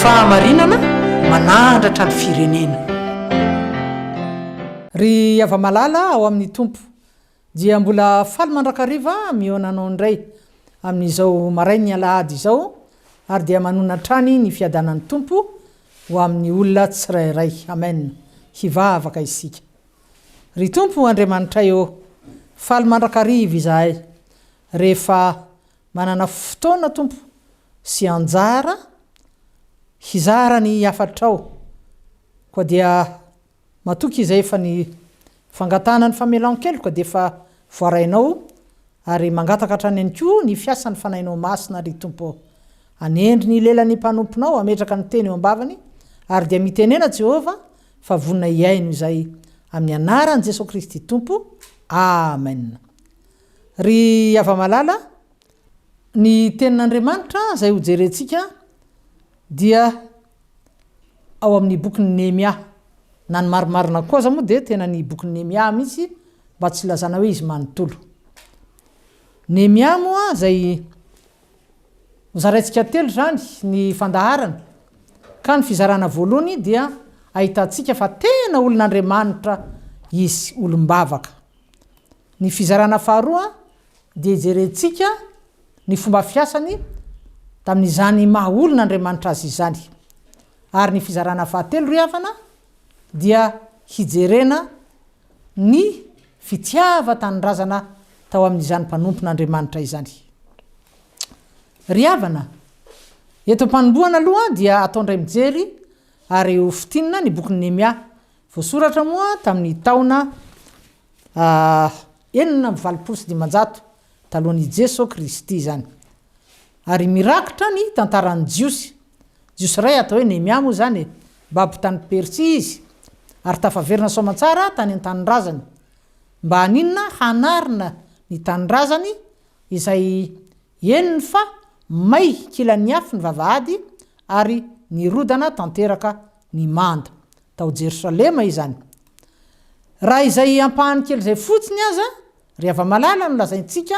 fahamarinana manandratra ny firenena. Ry ava-malala ao amin'ny tompo dia mbola faly mandrakariva mionanao indray amin'izao marainy alahady izao ary dia manonantrany ny fiadanan'ny tompo ho amin'ny olona tsirairay. Amen. Hivavaka isika. Ry tompo Andriamanitra eo faly mandrakariva izahay rehefa manana fotoana tompo sy anjara hizara ny afatrao koa dia matoky izay efa ny fangatana ny famelan-keloka dia efa voarainao ary mangataka hatrany ihany koa ny fiasan'ny fanainao masina ry tompo anendry ny lelan'ny mpanomponao ametraka ny teny eo ambavany ary dia mitenena Jehova fa vonina iaino izay amin'ny anaran'i Jesosy Kristy tompo. Amen. Ry ava-malala ny tenin'Andriamanitra izay ho jerentsika dia ao amin'ny bokin'ny Nehemia na ny marimarina koza moa dia tena ny bokin'ny Nehemia mihitsy mba tsy lazana hoe izy manontolo. Nehemia moa izay zaraintsika telo zany ny fandaharana ka ny fizarana voalohany dia ahitantsika fa tena olon'Andriamanitra izy olombavaka. Ny fizarana faharoa dia jerentsika ny fomba fiasany tamin'izany maha olon'Andriamanitra azy izany. Ary ny fizarana fahatelo ry havana dia hijerena ny fitiava-tanindrazana tao amin'izany mpanompon'Andriamanitra izany. Ry havana, eto mpanomboana aloha dia ataondray mijery ary ho fitinina ny bokin'ny Nehemia voasoratra moa tamin'ny taona 1970 talohan'i Jesosy Kristy zany. Ary mirakitra ny tantaran'ny Jiosy. Jiosy ray atao hoe Nehemia moa zany babo tany Persia izy ary tafaverina soamantsara tany an-tanindrazany mba haninona hanarina ny tanindrazany izay eniny fa may kilan'ny afy ny vavahady ary nirodana tanteraka ny manda tao Jerosalema izany. Raha izay ampahany kely izay fotsiny aza ry ava-malala no lazaintsika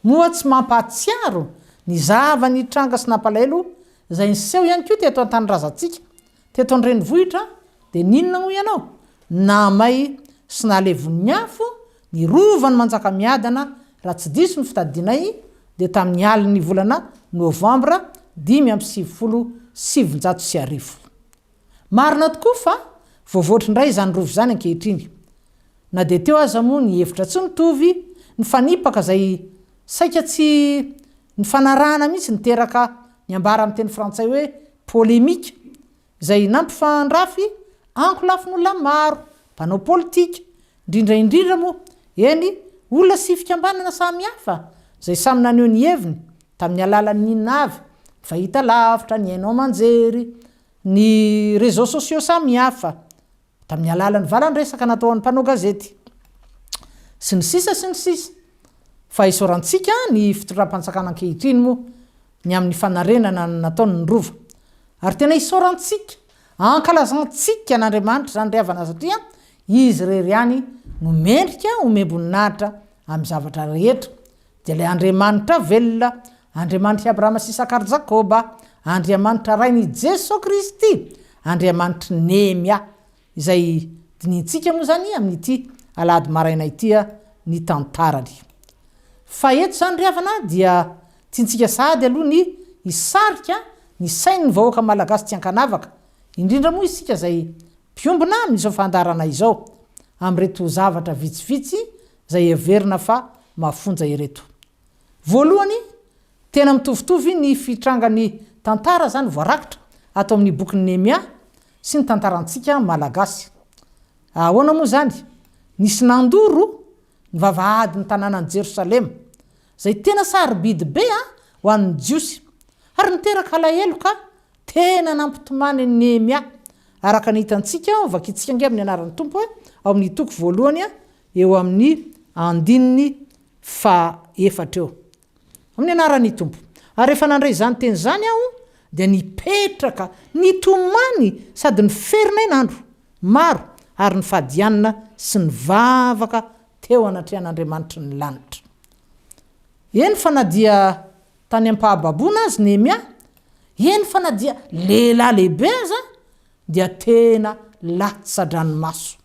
moa tsy mampahatsiaro ny zava ny tranga sy nampalahelo izay niseho ihany koa teto an-tanindrazantsika teto an-drenivohitra dia ninona ho ianao namay sy nalevon'ny afo ny rovany manjaka miadana raha tsy diso ny fitadinay dia tamin'ny alin'ny volana Novambra 577. Marina tokoa fa voavoatra indray izany rovo izany ankehitriny. Na dia teo aza moa ny hevitra tsy mitovy ny fanipaka izay saika tsy ny fanarahana mihitsy niteraka ny ambara amin'ny teny frantsay hoe polémique izay nampifandrafy ankolafin'olona maro mpanao politika indrindra moa eny olona sy fikambanana samy hafa izay samy naneho ny heviny tamin'ny alalan'ny avy fahita lavitra ny hainao manjery ny réseaux sociaux samy hafa tamin'ny alalan'ny valan-dresaka nataon'ny mpanao gazety sy ny sisa fa isorantsika ny fitondram-panjakana ankehitriny moa ny amin'ny fanarenana nataony ny rova ary tena isorantsika ankalazantsika n'Andriamanitra zany ry havana satria izy reriany no mendrika omemboninahitra amin'ny zavatra rehetra dia ilay Andriamanitra velona Andriamanitra Abrahama sy Isaka ary Jakoba Andriamanitra rain'i Jesosy Kristy Andriamanitra Nehemia izay dinintsika moa zany amin'ity alahady maraina ity ny tantarany. Fa eto zany ry havana dia tiantsika sahady aloha ny hisarika ny sain'ny vahoaka malagasy tsy ankanavaka indrindra moa isika izay mpiombona amin'izao fandarana izao amin'reto zavatra vitsivitsy izay heverina fa mafonja ireto. Voalohany tena mitovitovy ny fitrangany tantara zany voarakitra atao amin'ny bokin'ny Nehemia sy ny tantarantsika malagasy. Ahoana moa zany? Nisy nandoro ny vavahady ny tanànan'i Jerosalema izay tena sarobidy be ho an'ny Jiosy ary niteraka alahelo ka tena nampitomany ny Nehemia araka ny hitantsika vakitsika nge amin'ny anaran'ny tompo ao amin'ny toko voalohany eo amin'ny 14 eo amin'ny anaran'ny tompo. Ary rehefa nandray izany teny zany aho dia nipetraka nitomany sady niferina inandro maro ary ny fadianina sy ny vavaka teo anatrehan'Andriamanitra ny lanitra. Eny fa na dia tany ampahababona azy Nehemia eny fa na dia lehilahy lehibe aza dia tena latsadranomaso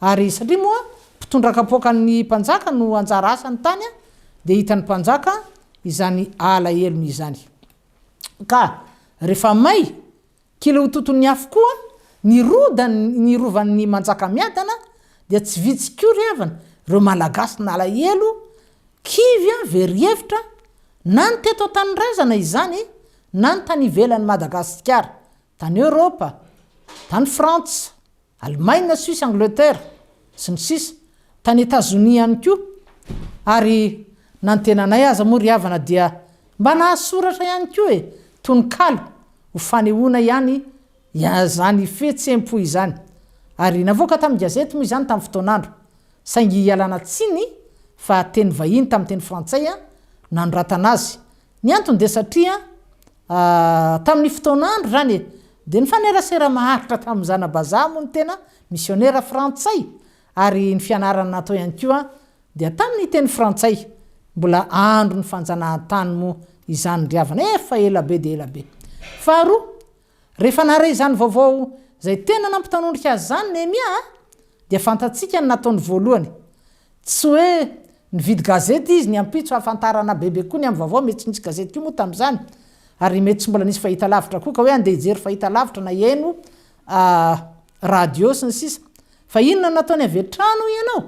ary satria moa mpitondra-kapoakan'ny mpanjaka no anjara asany tany a dia hitan'ny mpanjaka izany ala elony izany ka rehefa may kila ho toton'ny afo koa ny rovan'ny manjaka miadana dia tsy vitsy koa ry havana ireo malagasy na alahelo kivy a very-hevitra na ny teto an-tanyrazana izany na ny tany ivelan'ny Madagasikara, tany Europa, tany Frantsa, Allemagne, Suisse, Angleterre sy ny sisa, tany Etazonia ihany koa ary na ny tenanay aza moa ry havana dia mba nahasoratra ihany koa tononkalo ho fanehoana ihany zany fihetsem-po izany ary navoaka tamin'ny gazety moa izany tamin'ny fotoanandro saingy ialana tsiny fa teny vahiny tamin'ny teny frantsay nanoratana azy ny antony dia satria tamin'ny fotoanandro zany dia ny fanerasera maharitra tamin'ny zanabazaha moa ny tena missionnaire frantsay ary ny fianarana natao ihany koa dia tamin'ny teny frantsay mbola andro ny fanjanahantany moa izany ry havana efa elabe dia elabe faharoa rehefa nare izany vaovao zay tena nampitanondrika azy zany Nehemia dia fantatsika ny nataony voalohany tsy hoe nividy gazety izy ny ampitso hafantarana bebe koa ny amin'ny vaovao mety tsy nisy gazety koa moa tamin'izany ary mety tsy mbola nisy fahita lavitra koa ka hoe andeha hijery fahita lavitra na eno radio sy ny sisa fa inona nataony avy trano ianao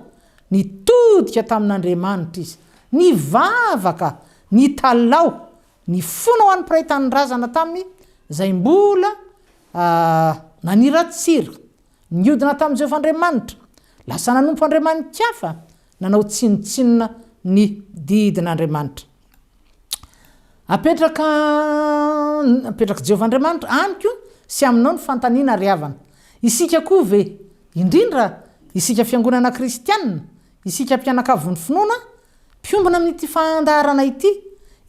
nitodika tamin'Andriamanitra izy ny vavaka ny talao ny fona ho an'ny mpiray tanin-drazana taminy zay mbola naniratsira niodina tamin'i Jehovah'Andriamanitra lasa nanompo Andriamanitra hafa nanao tsinotsinona ny didin'Andriamanitra apetraka Jehovah'Andriamanitra anyko sy aminao ny fantaniana ry havana isika koa ve indrindra isika fiangonana kristianina isika mpianakavy ny finoana mpiombona amin'ity fandaharana ity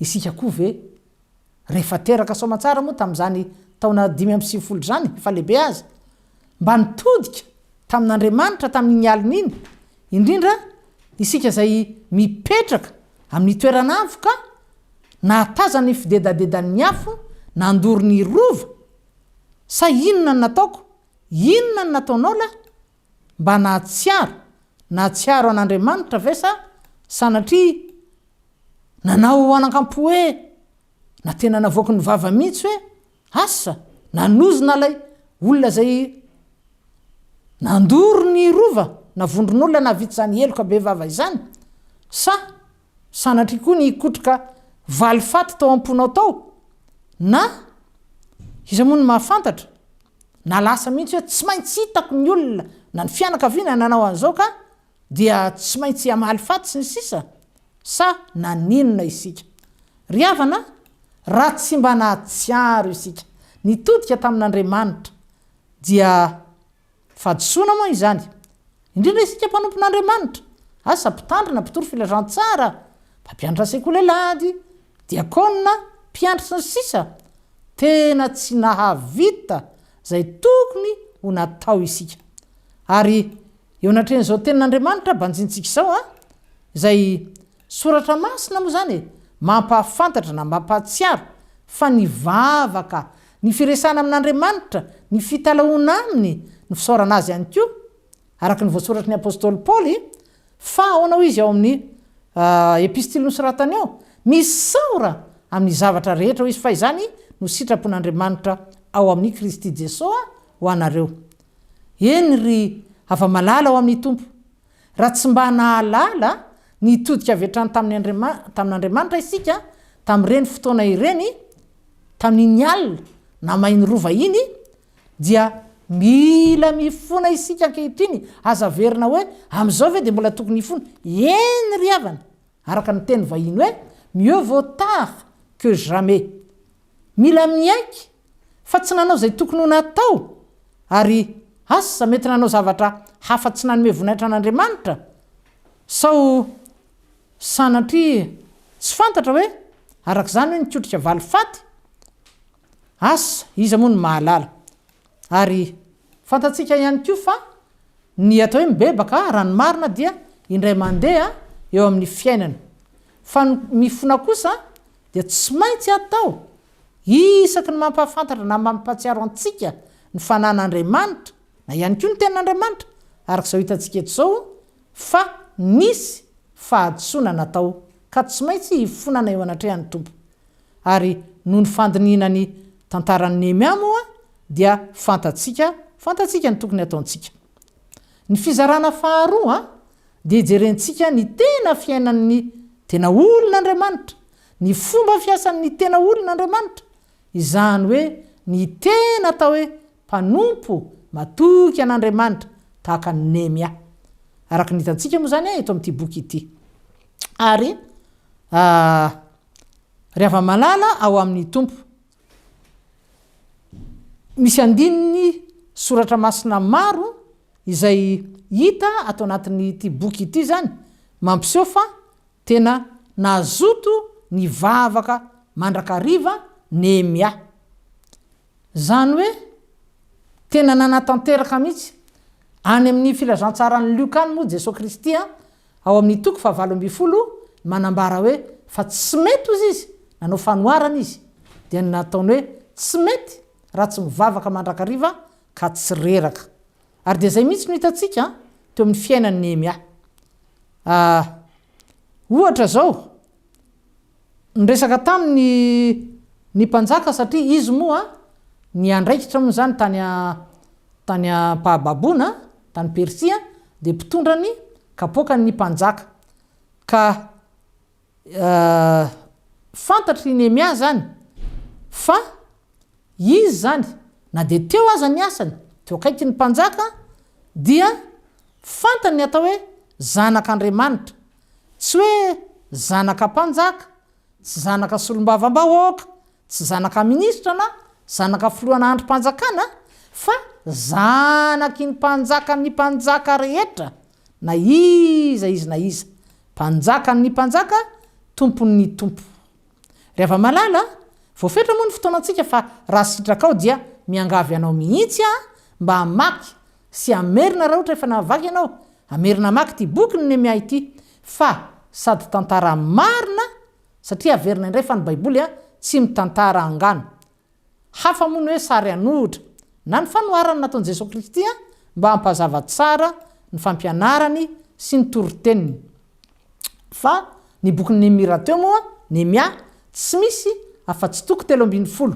isika koa ve rehefa teraka somatsara moa tamin'izany taona 570 zany efa lehibe azy mba nitodika tamin'Andriamanitra tamin'ny alina iny indrindra isika zay mipetraka amin'ny toerana avoka nahatazana ny fidedadedan'ny afo nandoro ny rova sa inona ny nataoko inona ny nataonao la mba nahatsiaro an'Andriamanitra ve sa sanatria nanao anankampo hoe na tena navoaka ny vava mihitsy hoe asa nanozona lay olona zay nandoro ny rova navondron'olona navitsy zany eloka be vava izany sa sanatria koa ny ikotroka valifaty tao amponao tao na iza moa ny mahafantatra na lasa mihitsy hoe tsy maintsy hitako ny olona na ny fianakaviana nanao an'izao ka dia tsy maintsy hamaly faty sy ny sisa sa naninona isika ry havana raha tsy mba nahatsiaro isika nitodika tamin'Andriamanitra dia fadisoana moa izany indrindra isika mpanompon'Andriamanitra asa mpitandrina mpitoro filazantsara mpampianatra sekolelady diakona mpiandry sy ny sisa tena tsy nahavita zay tokony ho natao isika ary eo anatren'izao tenin'Andriamanitra banjintsika izao zay soratra masina moa zany mampahafantatra na mampahatsiaro fa ny vavaka ny firesana amin'Andriamanitra ny fitalaona aminy ny fisaorana azy ihany koa araka ny voasoratry ny apôstôly Paoly fa ao izy ao amin'ny epistily nosoratany ao misaora amin'ny zavatra rehetra ho izy fa izany no sitrapon'Andriamanitra ao amin'ny Kristy Jesosy ho anareo eny ry ava-malala ao amin'ny tompo raha tsy mba nahalala nitodika avetrany tamin'Andriamanitra isika tamin'ireny fotoana ireny tamin'ny alina na mainy rova iny dia mila mifona isika ankehitriny azaverina hoe amin'izao ve dia mbola tokony hifona eny ry havana araka ny teny vahiny hoe mieux vaut tard que jamais mila miaiky fa tsy nanao zay tokony ho natao ary asa mety nanao zavatra hafa tsy nanome voninahitra an'Andriamanitra sao sanatria tsy fantatra hoe araka izany hoe nikotrika valifaty asa iza moa ny mahalala ary fantatsika ihany koa fa ny atao hoe mibebaka ranomarina dia indray mandeha eo amin'ny fiainana fa mifona kosa dia tsy maintsy atao isaky ny mampahafantatra na mampatsiaro antsika ny fanan'Andriamanitra na ihany koa ny tenan'Andriamanitra arak'izao hitantsika eto zao fa nisy fahadisoana natao ka tsy maintsy hifonana eo anatrehan'ny tompo ary noho ny fandininany tantaran'ny Nehemia moa dia fantatsika ny tokony ataontsika. Ny fizarana faharoa dia jerentsika ny tena fiainan'ny tena olon'Andriamanitra, ny fomba fiasan'ny tena olon'Andriamanitra, izany hoe ny tena atao hoe mpanompo matoky an'Andriamanitra tahaka ny Nehemia. Araka ny hitantsika moa zany eto amin'ity boky ity. Ary rehefa malala ao amin'ny tompo. Misy andininy soratra masina maro izay hita atao anatin'ity boky ity zany mampiseho fa tena nazoto ny vavaka mandrakariva Nehemia. Zany hoe tena nanatanteraka mihitsy any amin'ny filazantsarany Liokany moa Jesosy Kristy ao amin'ny toko 7 manambara hoe fa tsy mety ozy izy nanao fanoarana izy dia nataony hoe tsy mety raha tsy mivavaka mandrakariva ka tsy reraka. Ary dia zay mihitsy no hitantsika teo amin'ny fiainan'ny Nehemia. Ohatra zao nyresaka tamin'ny mpanjaka satria izy moa ny andraikitra moa zany tany Pahababona tany Persia dia mpitondra ny kapoakany mpanjaka ka fantatry Nehemia zany fa izy zany na dia teo aza ny asany teo akaiky ny mpanjaka dia fantany atao hoe zanak'Andriamanitra, tsy hoe zanaka mpanjaka, tsy zanaka solombavam-bahoaka, tsy zanaka minisitra na zanaka filohana androm-panjakana fa zanaky ny mpanjaka rehetra na iza na iza, mpanjakan'ny mpanjaka, tompon'ny tompo. Rehefa malala voafetra moa ny fotoanantsika fa raha sitraka ao dia miangavy anao mihitsy mba hamaky sy amerina raha ohatra efa nahavaky ianao, amerina hamaky ity boky ny Nehemia ity fa sady tantara marina satria averina indray fa ny Baiboly tsy mitantara angano. Hafa moa ny hoe sary anohitra na ny fanoarana nataon'i Jesosy Kristy mba hampazava tsara ny fampianarany sy ny toroteniny. Fa ny bokin'ny Nehemia teo moa Nehemia tsy misy afa-tsy toko 12.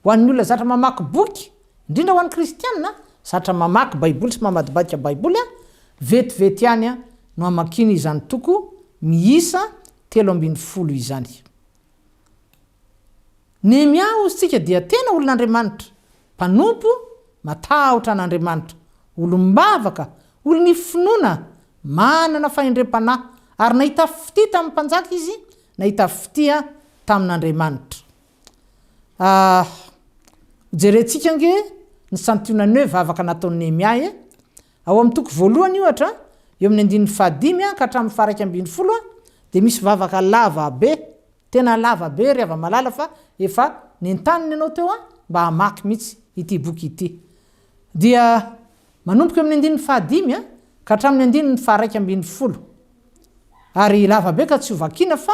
Ho an'ny olona zatra mamaky boky, indrindra ho an'ny kristianina, zatra mamaky Baiboly sy mamadibadika Baiboly vetivety ihany no amakiny izany toko miisa 12 izany. Nehemia ozytsika dia tena olon'Andriamanitra, mpanompo matahotra an'Andriamanitra, olombavaka, olon'ny finoana, manana fahendrem-panahy ary nahita fity tamin'ny mpanjaka izy, nahita fity tamin'Andriamanitra. Jerentsika nge ny santionany hoe vavaka nataon'ny Nehemia ao amin'ny toko 1 ohatra eo amin'ny 15 ka hatramin'ny 120 dia misy vavaka lava be, tena lava be rehefa malala fa efa nentaniny ianao teo mba hamaky mihitsy ity boky ity. Dia manomboka eo amin'ny 15 ka hatramin'ny 120 ary lava be ka tsy hovakiana fa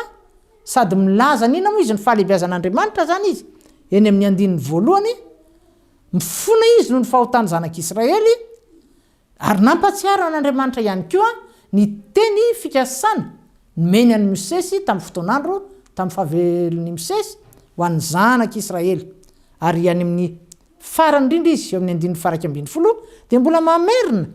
sady milaza nina moa izy ny fahalebiazan'Andriamanitra zany izy. Eny amin'ny 1 mifona izy noho ny fahotany zanak'Israely ary nampatsiaro an'Andriamanitra ihany koa ny teny fikasana nomeny an'i Mosesy tamin'ny fotoan'andro tamin'ny fahavelon'i Mosesy ho an'ny zanak'Israely. Ary any amin'ny farany indrindra izy eo amin'ny 120 dia mbola mamerina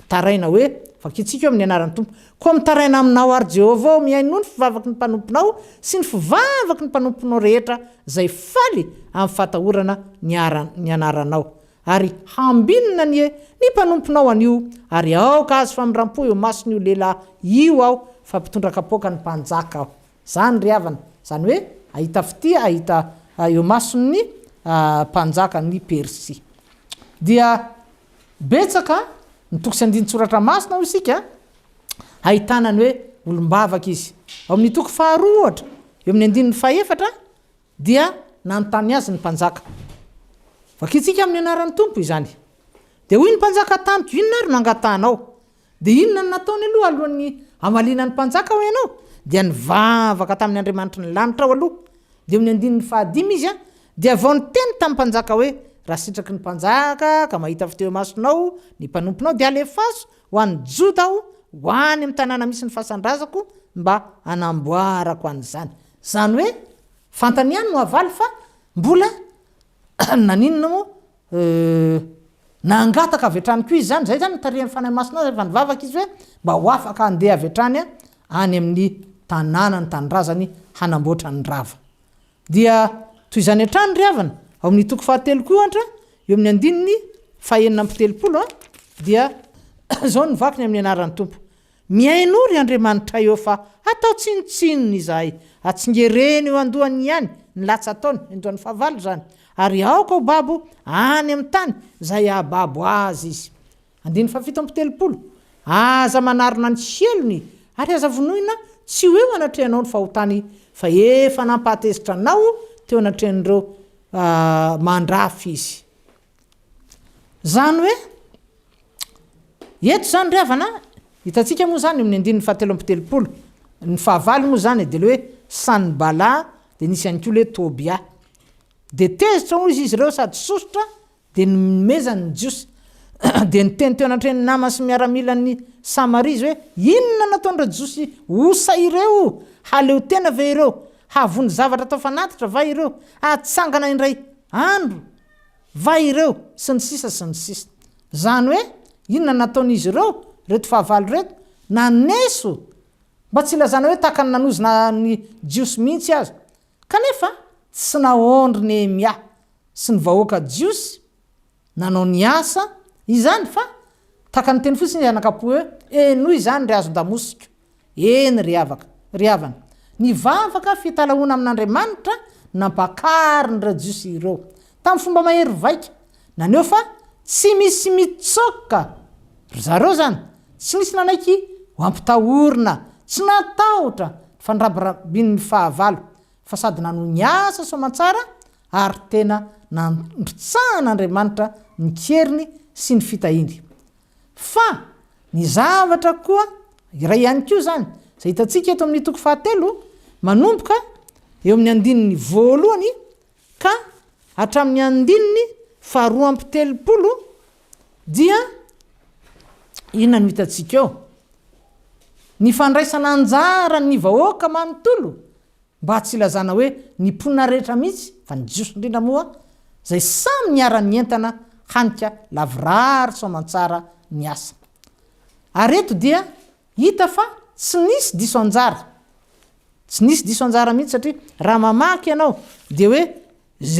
taraina hoe vakitsika eo amin'ny anaran'ny tompo koa mitaraina aminao ary Jehovah miaino ny fivavaky ny mpanomponao sy ny fivavaky ny mpanomponao rehetra zay faly amin'ny fatahorana ny anaranao ary hambinina ny mpanomponao anio ary aoka azo famirampo eo masony io lehilahy io aho fa mpitondra kapoaka ny mpanjaka aho. Zany ry havana, zany hoe ahita fity ahita eo masony mpanjaka ny Persia. Dia betsaka ny toko sy andin-tsoratra masina ho isika ahitana ny hoe olombavaka izy. Ao amin'ny toko 2 ohatra eo amin'ny 14 dia nanontany azy ny mpanjaka. Vakitsika amin'ny anaran'ny tompo izany. Dia hoy ny mpanjaka tamiko, inona ary nangatanao? Dia inona nataony aloha alohan'ny amaliana ny mpanjaka ho ianao? Dia nivavaka tamin'ny Andriamanitra ny lanitra ao aloha. Dia amin'ny 15 izy dia vao ny teny tamin'ny mpanjaka hoe raha sitraky ny mpanjaka ka mahita fiteo masonao ny mpanomponao dia alefaso ho an'ny joda aho ho any amin'ny tanàna misy ny fahasandrazako mba anamboarako an'izany. Zany hoe fantany ihany no avaly fa mbola naninona moa nangataka avy hatrany koa izy zany. Zay zany nitarihan'ny fanahy masina efa nivavaka izy hoe mba ho afaka andeha avy hatrany any amin'ny tanàna ny tanindrazany hanamboatra ny rava. Dia toy izany hatrany ry havana ao amin'ny toko fahatelo koa ohatra eo amin'ny andininy fahaenina amby telopolo dia zao ny vakiny amin'ny anaran'ny tompo. Miainory Andriamanitra eo fa atao tsinotsinony izahay atsingereny eo andohany ihany ny latsa ataony andohan'ny fahavalo zany ary aoka ho babo any amin'ny tany izay ahababo azy izy. Andiny fafito amby telopolo aza manarona ny sielony ary aza vonoina tsy ho eo anatrehanao ny fahotany fa efa nampahatezitra anao teo anatrehan'ireo mandrafy izy. Zany hoe eto zany ry havana hitantsika moa zany amin'ny andininy fahatelo amby telopolo ny fahavalo moa zany dia le hoe Sanbala dia nisy ihany koa le Tobia dia tezitra moa izy ireo sady sosotra dia nomezany ny jiosy dia niteny teo anatrehan'ny nama sy miaramilan'ny Samaria izy hoe inona nataon'ireo jiosy osa ireo haleo tena ve ireo havony zavatra atao fanatitra va ireo atsangana indray andro va ireo sy ny sisa sy ny sisa. Zany hoe inona nataon'izy ireo reto fahavalo reto naneso mba tsy ilazana hoe tahaka ny nanozona ny jiosy mihitsy azy kanefa tsy naondry Nehemia sy ny vahoaka jiosy nanao ny asa izany fa tahaka ny teny fotsiny anakapo hoe enoy izany ry azon-damosika eny ry havana nivavaka fitalahoana amin'Andriamanitra nampakary ny jiosy ireo tamin'ny fomba mahery vaika naneo fa tsy misy mitsoka zareo zany tsy misy nanaiky ho ampitahorina tsy natahotra fandrabarabin'ny fahavalo fa sady nano ny asa soamantsara ary tena nandritsahan'Andriamanitra ny keriny sy ny fitahiny. Fa ny zavatra koa iray ihany koa zany zay hitantsika eto amin'ny toko fahatelo manomboka eo amin'ny andininy voalohany ka hatramin'ny andininy faharoa amby telopolo dia inona no hitantsika eo ny fandraisana anjara ny vahoaka manontolo mba tsy ilazana hoe ny mponina rehetra mihitsy fa ny jiosy indrindra moa zay samy niara-ny entana hanika lavirary soamantsara ny asa. Ary eto dia hita fa tsy nisy diso anjara mihitsy satria raha mamaky ianao dia hoe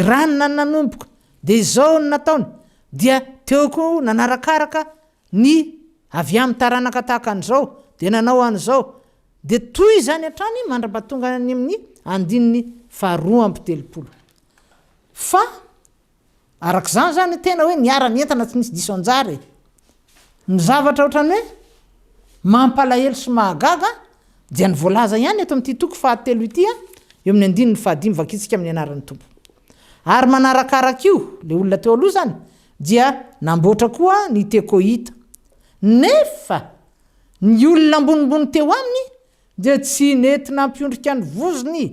ranona ny nanomboka dia izao ny nataony dia teoko nanarakaraka ny avy amin'ny taranaka tahaka an'izao dia nanao an'izao dia toy izany hatrany mandra-pahatonga ny amin'ny andininy faharoa amby telopolo. Fa arak'izany zany tena hoe niara-ny entana tsy nisy diso anjara ny zavatra ohatrany hoe mampalahelo sy mahagaga dia ny voalaza ihany eto amin'ity toko fahatelo ity eo amin'ny andininy fahadimy vakitsika amin'ny anaran'ny tompo. Ary manarakaraka io le olona teo aloha zany dia namboatra koa ny tekohita nefa ny olona ambonimbony teo aminy dia tsy nety nampiondrika ny vozony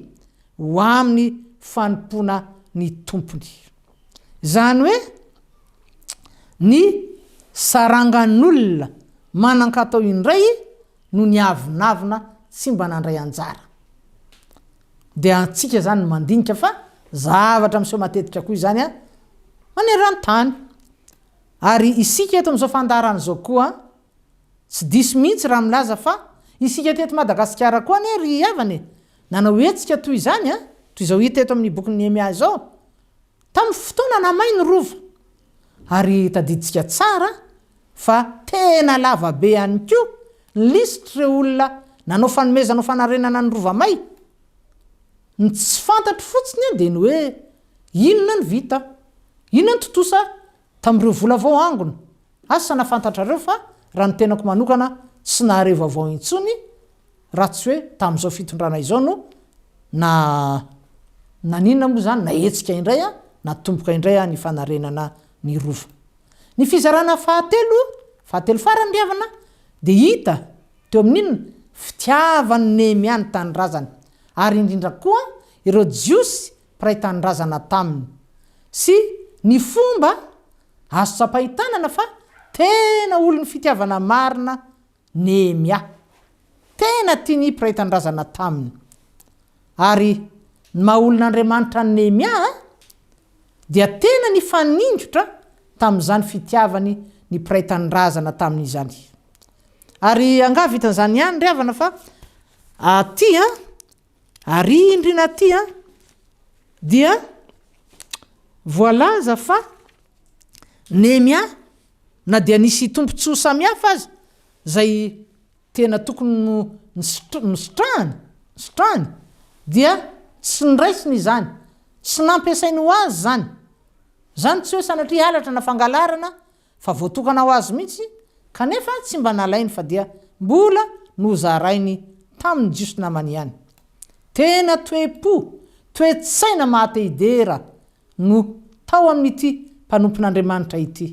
ho amin'ny fanompoana ny tompony. Zany hoe ny sarangan'olona manan-katao indray no ny avinavina tsy mba nandray anjara dia antsika zany mandinika fa zavatra miseho matetika koa izany maneran-tany. Ary isika eto amin'izao fandaharan'izao koa tsy diso mihitsy raha milaza fa isika teto Madagasikara koa ane ry havana nanao etsika toy izany toy izao hita eto amin'ny boky Nehemia zao tamin'ny fotoana namay ny rova ary tadiditsika tsara fa tena lava be ihany koa ny lisitra ireo olona nanao fanomezana fanarenana ny rova may ny tsy fantatro fotsiny dia ny hoe inona ny vita inona ny totosa tamin'ireo vola vao angona asa nafantatrareo fa raha ny tenako manokana tsy nahare vaovao intsony raha tsy hoe tamin'izao fitondrana izao no naninona moa zany naetsika indray natomboka indray ny fanarenana ny rova. Ny fizarana fahatelo farany ry havana dia hita teo amin'inona fitiavan'ny Nehemia ny tanindrazana ary indrindra koa ireo jiosy mpiray tanindrazana taminy sy ny fomba azo tsapahitanana fa tena olo ny fitiavana marina Nehemia tena tiany mpiray tanindrazana taminy ary ny mahaolon'Andriamanitra ny Nehemia dia tena ny fanindrotra tamin'izany fitiavany ny mpiray tanindrazana tamin'izany ary angavitan'izany ihany ry havana fa aty ary indrina aty dia voalaza fa Nehemia na dia nisy tompontsoa samihafa azy zay tena tokony sitrahany dia tsy niraisiny izany tsy nampiasainy ho azy zany tsy hoe sanatria halatra na fangalarana fa voatokana ho azy mihitsy kanefa tsy mba nalainy fa dia mbola nozarainy tamin'ny jiosy namany ihany tena toe-tsaina mahatehidera no tao amin'ity mpanompon'Andriamanitra ity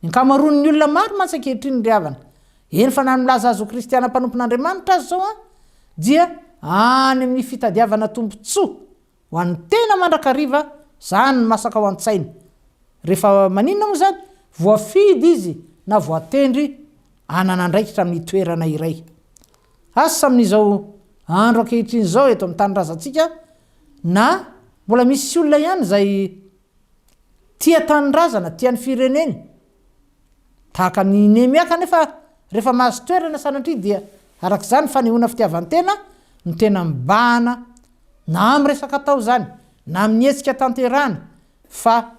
ny ankamaroan'ny olona maro mantsy-ankehitriny ry havana eny fa namilaza azo kristiana mpanompon'Andriamanitra azy zao dia any amin'ny fitadiavana tompontsoa ho an'ny tena mandrakariva zany ny masaka ho an-tsainy rehefa maninona moa zany voafidy izy na voatendry ananandraikitra amin'ny toerana iray asa amin'izao andro ankehitriny zao eto amin'ny tanindrazantsika na mbola misy olona ihany zay tia tanindrazana tia ny fireneny tahaka ny Nehemia kanefa rehefa mahazo toerana sanatria dia arak'izany fanehoana fitiavan-tena ny tena mibahana na am'resaka tao zany na mietsika tanterana fa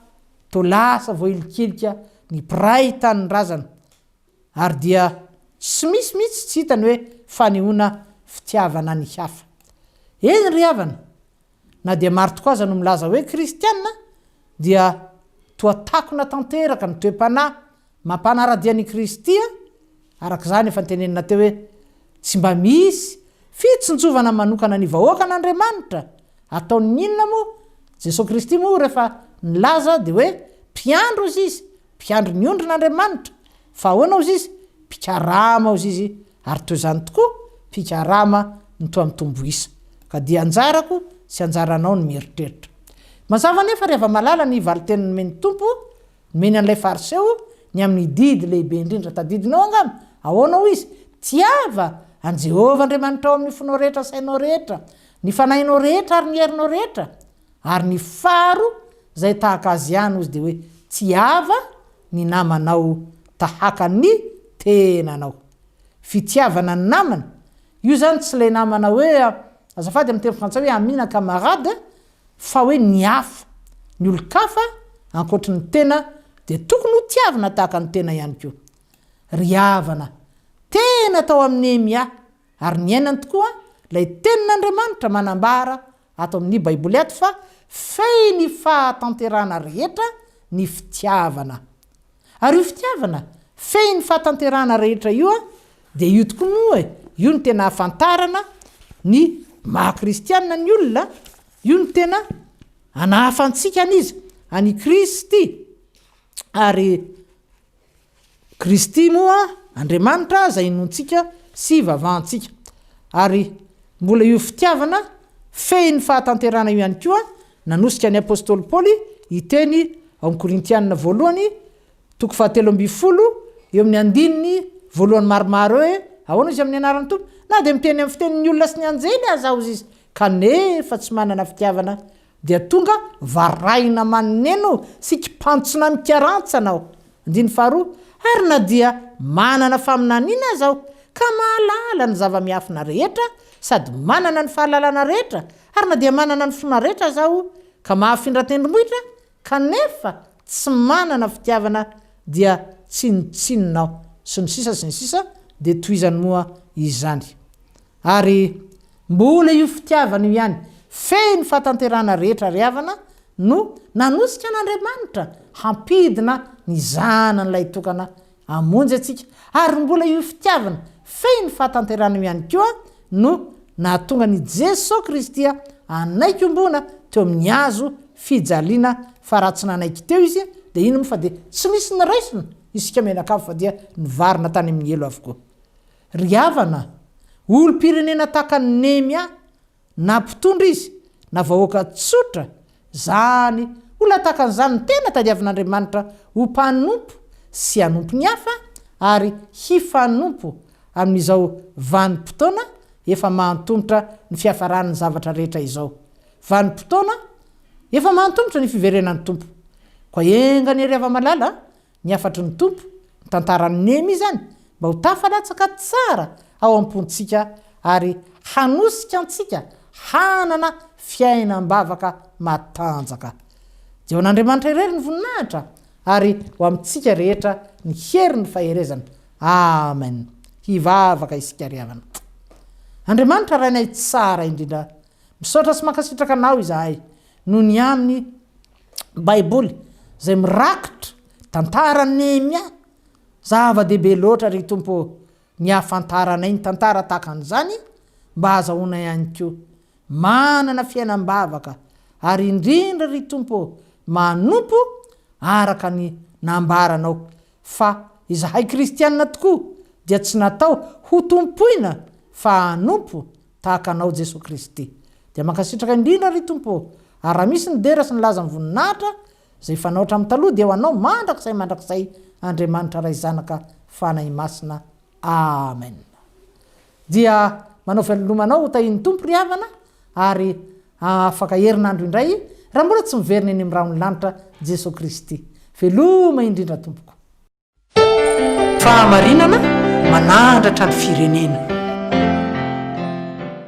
to lasa voahilikilika ny mpiray tanindrazana ary dia tsy misy mihitsy tsy hitany hoe fanehoana fitiavana ny hafa eny ry havana na dia maro tokoa aza no milaza hoe kristiana dia toatakona tanteraka ny toe-panahy mampanaradia ny Kristia arak'izany efa nitenenina teo hoe tsy mba misy fitsinjovana manokana ny vahoaka an'Andriamanitra ataony inona moa Jesosy Kristy moa rehefa nilaza dia hoe mpiandro ozy izy mpiandro ny ondrin'Andriamanitra fa ahoana ozy izy mpikarama ozy izy ary toy izany tokoa mpikarama ny toa amin'ny tomboisa ka dia anjarako sy anjaranao ny mieritreritra mazava nefa rehefa malala ny valiteny nomeny tompo nomeny an'ilay fariseo ny amin'ny didy lehibe indrindra tadidinao angamy ahoanao izy tiava an Jehovah Andriamanitra ao amin'ny fonao rehetra sainao rehetra ny fanahinao rehetra ary ny herinao rehetra ary ny faro zay tahaka azy ihany ozy dia hoe tiava ny namanao tahaka ny tenanao fitiavana ny namana io zany tsy ilay namana hoe azafady amin'ny teny frantsay hoe amina camarade fa hoe ny hafa ny olo-kafa ankoatry ny tena dia tokony ho tiavana tahaka ny tena ihany koa ry havana tena tao amin'ny Nehemia ary ny ainany tokoa ilay tenin'Andriamanitra manambara ato amin'ny baiboly ato fa fey ny fahatanterana rehetra ny fitiavana ary io fitiavana fey ny fahatanterana rehetra io dia io tokoa moa io ny tena hafantarana ny maha-kristianina ny olona io ny tena anahafantsika an'izy any Kristy ary Kristy moa Andriamanitra zay nontsika sy vavantsika ary mbola io fitiavana fey ny fahatanterana io ihany koa nanosika ny apôstôly Paoly iteny ao amin'ny Korintianina voalohany 7:20 eo amin'ny andininy voalohany maromaro hoe ahoana izy amin'ny anaran'ny tompo na dia miteny amin'ny fitenin'ny olona sy ny anjely aza ozy izy kanefa tsy manana fitiavana dia tonga varahina maneno sy kipantsona mikarantsana ao andiny faharoa ary na dia manana faminaniana azaho ka mahalala ny zava-miafina rehetra sady manana ny fahalalana rehetra ary na dia manana ny fona rehetra zaho ka mahafindra tendrombohitra kanefa tsy manana fitiavana dia tsinotsinonao sy ny sisa dia toizany moa izany ary mbola io fitiavana io ihany fey ny fahatanterana rehetra ry havana no nanosika an'Andriamanitra hampidina ny zanan'ilay tokana amonjy atsika ary mbola io fitiavana fey ny fahatanterana io ihany koa no nahatonga ny Jesosy Kristy anaiky ombona teo amin'ny hazo fijaliana fa raha tsy nanaiky teo izy dia ino moa fa dia tsy misy ny raisina isika menakavo fa dia nivarina tany amin'ny elo avokoa ry havana olo-pirenena tahaka ny Nehemia na mpitondra izy na vahoaka tsotra zany olona takan'izany ny tena tadiavin'Andriamanitra ho mpanompo sy hanompo ny hafa ary hifanompo amin'izao vanim-potoana efa mahantombotra ny fiafaran'ny zavatra rehetra izao. Vanim-potoana efa mahantombotra ny fiverenan'ny tompo. Koa engany ery ava-malala ny afatry ny tompo, ny tantaran'ny Nehemia zany, mba ho tafalatsaka tsara ao am-pontsika ary hanosika antsika hanana fiainam-bavaka matanjaka. Dia ho an'Andriamanitra irery ny voninahitra ary ho amintsika rehetra ny hery ny faherezana. Amen. Hivavaka isika ry havana. Andriamanitra rainay tsara indrindra. Misaotra sy mankasitraka anao izahay noho ny amin'ny Baiboly izay mirakitra tantaran'ny Nehemia. Zava-dehibe loatra ry Tompo ny ahafantaranay ny tantara tahaka an'izany mba azahoana ihany koa manana fiainam-bavaka ary indrindra ry Tompo manompo araka ny nambaranao fa izahay kristianina tokoa dia tsy natao ho tompoina fa hanompo tahaka anao Jesosy Kristy. Dia mankasitraka indrindra ry Tompo ary raha misy ny dera sy ny laza ny voninahitra izay fanaotra amin'ny taloha dia ho anao mandrakizay Andriamanitra ray zanaka fanahy masina. Amen. Dia manao fialomanao ho tahin'ny tompo ry havana ary afaka herinandro indray raha mbola tsy miverina eny amin'ny rano lanitra Jesosy Kristy. Veloma indrindra tompoko. Fahamarinana manandratra ny firenena.